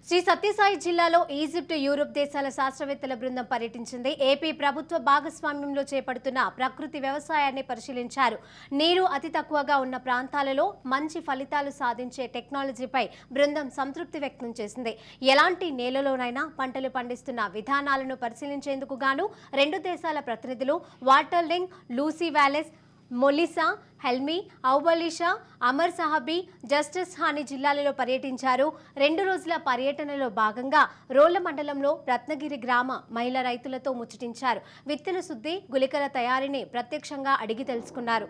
శ్రీ సత్యసాయి జిల్లాలో Egypt, Europe దేశాల శాస్త్రవేత్తల బృందం పర్యటించింది. ఏపీ ప్రభుత్వ భాగస్వామ్యంలో చేపడుతున్న ప్రకృతి వ్యవసాయాన్ని పరిశీలించారు. నీరు అతి తక్కువగా ఉన్న ప్రాంతాలలో మంచి ఫలితాలు సాధించే టెక్నాలజీపై బృందం సంతృప్తి వ్యక్తం చేసింది. ఎలాంటి నేలలోనైనా పంటలు పండిస్తున్న విధానాలను పరిశీలించేందుకు గాను రెండు దేశాల ప్రతినిధులు వాటర్లింగ్, లూసీ వ్యాలెస్, మొలిసా, హెల్మీ, ఔబలిషా, అమర్ సాహబీ, జస్టిస్ హాని జిల్లాలలో పర్యటించారు. 2 రోజుల పర్యటనలో భాగంగా రోళ్ల మండలంలో రత్నగిరి గ్రామ మహిళా రైతులతో ముచ్చటించారు. విత్తన శుద్ధి, గుళికల తయారీని ప్రత్యక్షంగా అడిగి తెలుసుకున్నారు.